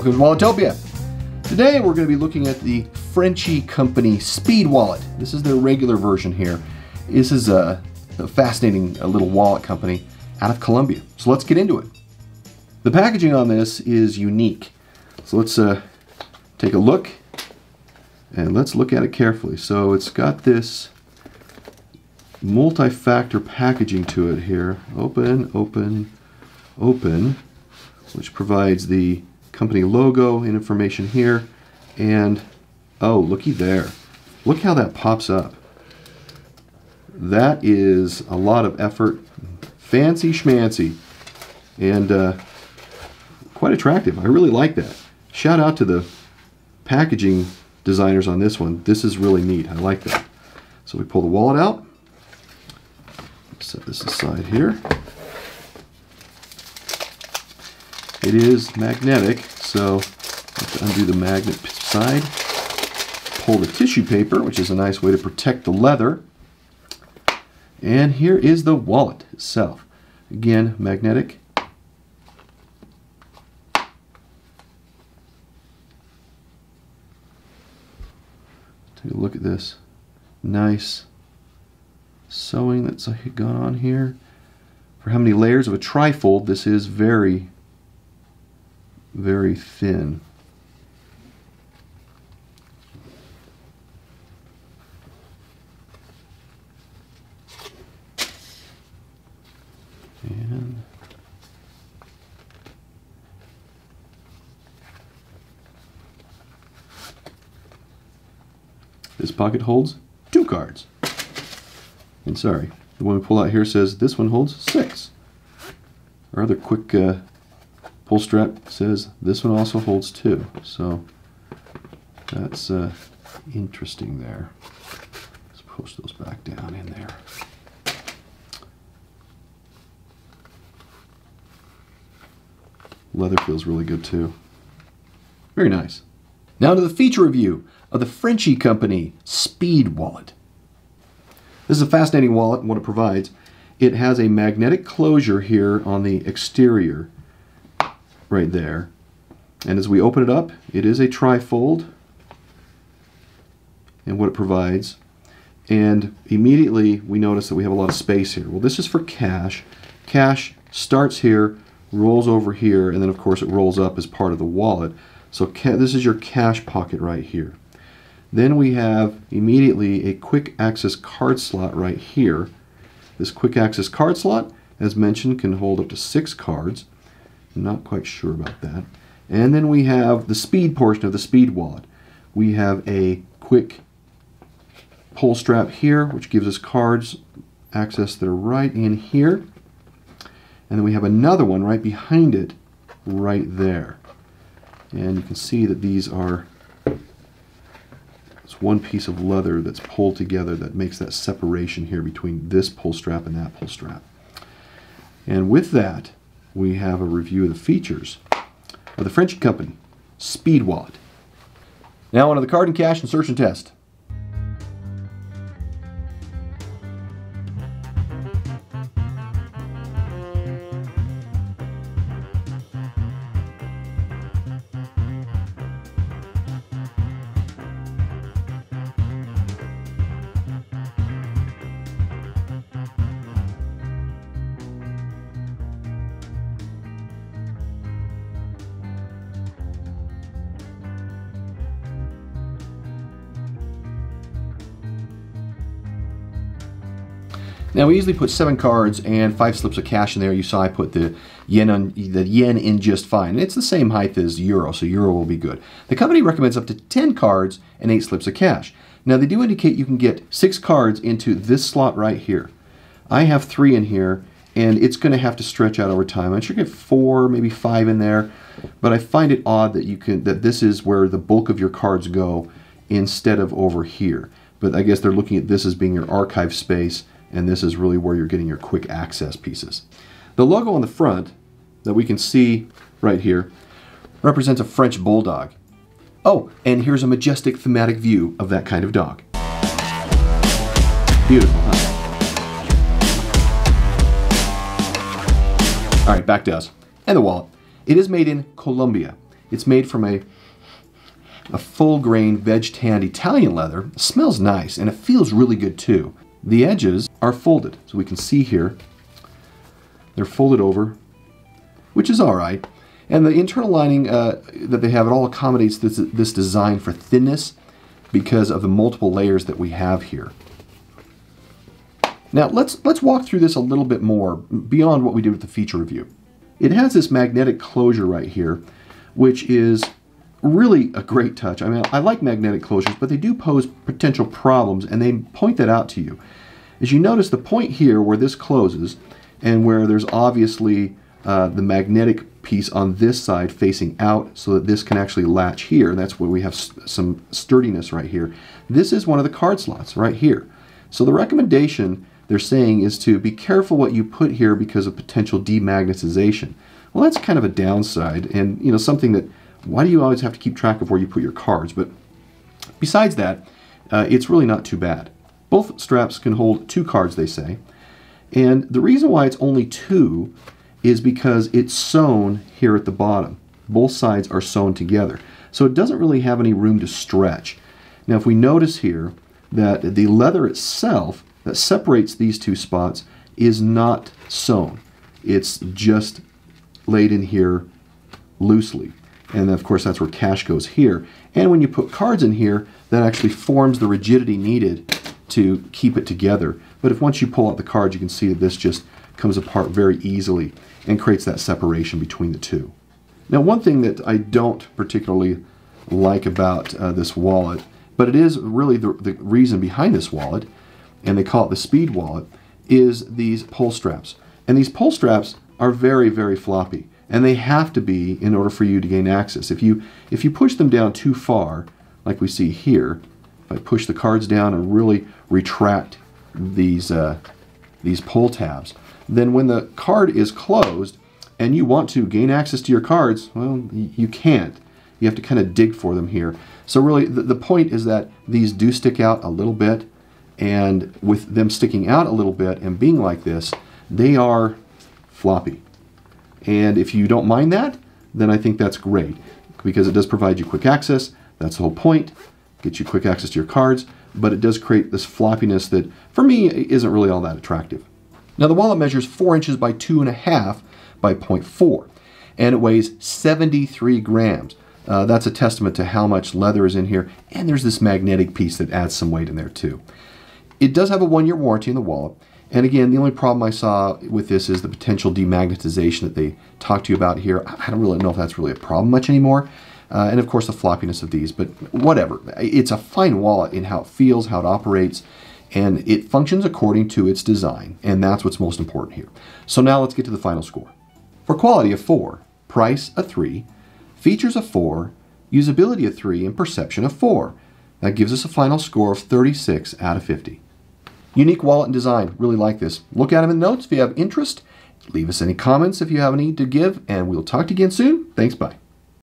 Welcome to Walletopia. Today we're going to be looking at the Frenchie Company Speed Wallet. This is their regular version here. This is a fascinating little wallet company out of Colombia. So let's get into it. The packaging on this is unique. So let's take a look and let's look at it carefully. So it's got this multi-factor packaging to it here. Open, open, open, which provides the company logo and information here. And oh, looky there. Look how that pops up. That is a lot of effort. Fancy schmancy. And quite attractive. I really like that. Shout out to the packaging designers on this one. This is really neat. I like that. So we pull the wallet out. Set this aside here. It is magnetic, so let's undo the magnet side. Pull the tissue paper, which is a nice way to protect the leather. And here is the wallet itself. Again, magnetic. Take a look at this. Nice sewing that's gone on here. For how many layers of a trifold, this is very, very thin. And this pocket holds 2 cards. And sorry, the one we pull out here says this one holds 6. Our other quick pull strap says this one also holds 2. So that's interesting there. Let's post those back down in there. Leather feels really good too. Very nice. Now to the feature review of the Frenchie Company Speed Wallet. This is a fascinating wallet and what it provides. It has a magnetic closure here on the exterior, right there. And as we open it up, it is a trifold and what it provides. And immediately we notice that we have a lot of space here. Well, this is for cash. Cash starts here, rolls over here, and then of course it rolls up as part of the wallet. So this is your cash pocket right here. Then we have immediately a quick access card slot right here. This quick access card slot, as mentioned, can hold up to 6 cards. I'm not quite sure about that. And then we have the speed portion of the speed wallet. We have a quick pull strap here, which gives us cards access that are right in here. And then we have another one right behind it, right there. And you can see that these are, it's one piece of leather that's pulled together that makes that separation here between this pull strap and that pull strap. And with that, we have a review of the features of the Frenchie Company Speed Wallet. Now on to the card and cash insertion test. Now we usually put 7 cards and 5 slips of cash in there. You saw I put the yen in just fine. And it's the same height as euro, so euro will be good. The company recommends up to 10 cards and 8 slips of cash. Now they do indicate you can get 6 cards into this slot right here. I have 3 in here, and it's going to have to stretch out over time. I should get 4, maybe 5 in there, but I find it odd that this is where the bulk of your cards go instead of over here. But I guess they're looking at this as being your archive space, and this is really where you're getting your quick access pieces. The logo on the front that we can see right here represents a French bulldog. Oh, and here's a majestic thematic view of that kind of dog. Beautiful, huh? All right, back to us. And the wallet. It is made in Colombia. It's made from a full grain veg tanned Italian leather. It smells nice and it feels really good too. The edges are folded, so we can see here they're folded over, which is all right. And the internal lining that they have, it all accommodates this design for thinness because of the multiple layers that we have here. Now let's walk through this a little bit more beyond what we did with the feature review. It has this magnetic closure right here, which is really a great touch. I mean, I like magnetic closures, but they do pose potential problems, and they point that out to you. As you notice, the point here where this closes and where there's obviously the magnetic piece on this side facing out so that this can actually latch here. That's where we have some sturdiness right here. This is one of the card slots right here. So the recommendation they're saying is to be careful what you put here because of potential demagnetization. Well, that's kind of a downside, and you know, something that, why do you always have to keep track of where you put your cards? But besides that, it's really not too bad. Both straps can hold 2 cards, they say. And the reason why it's only 2 is because it's sewn here at the bottom. Both sides are sewn together. So it doesn't really have any room to stretch. Now if we notice here that the leather itself that separates these 2 spots is not sewn. It's just laid in here loosely. And of course that's where cash goes here. And when you put cards in here, that actually forms the rigidity needed to keep it together. But if once you pull out the cards, you can see that this just comes apart very easily and creates that separation between the 2. Now one thing that I don't particularly like about this wallet, but it is really the reason behind this wallet, and they call it the speed wallet, is these pull straps. And these pull straps are very, very floppy, and they have to be in order for you to gain access. If you push them down too far, like we see here, if I push the cards down and really retract these pull tabs, then when the card is closed and you want to gain access to your cards, well, you can't. You have to kind of dig for them here. So really the point is that these do stick out a little bit, and with them sticking out a little bit and being like this, they are floppy. And if you don't mind that, then I think that's great, because it does provide you quick access. That's the whole point. Get you quick access to your cards, but it does create this floppiness that, for me, isn't really all that attractive. Now the wallet measures 4 inches by 2.5 by 0.4, and it weighs 73 grams. That's a testament to how much leather is in here, and there's this magnetic piece that adds some weight in there too. It does have a 1-year warranty in the wallet, and again, the only problem I saw with this is the potential demagnetization that they talked to you about here. I don't really know if that's really a problem much anymore. And of course the floppiness of these, but whatever. It's a fine wallet in how it feels, how it operates, and it functions according to its design, and that's what's most important here. So now let's get to the final score. For quality, a 4, price a 3, features a 4, usability a 3, and perception a 4. That gives us a final score of 36 out of 50. Unique wallet and design, really like this. Look at them in the notes if you have interest. Leave us any comments if you have any to give, and we'll talk to you again soon. Thanks, bye.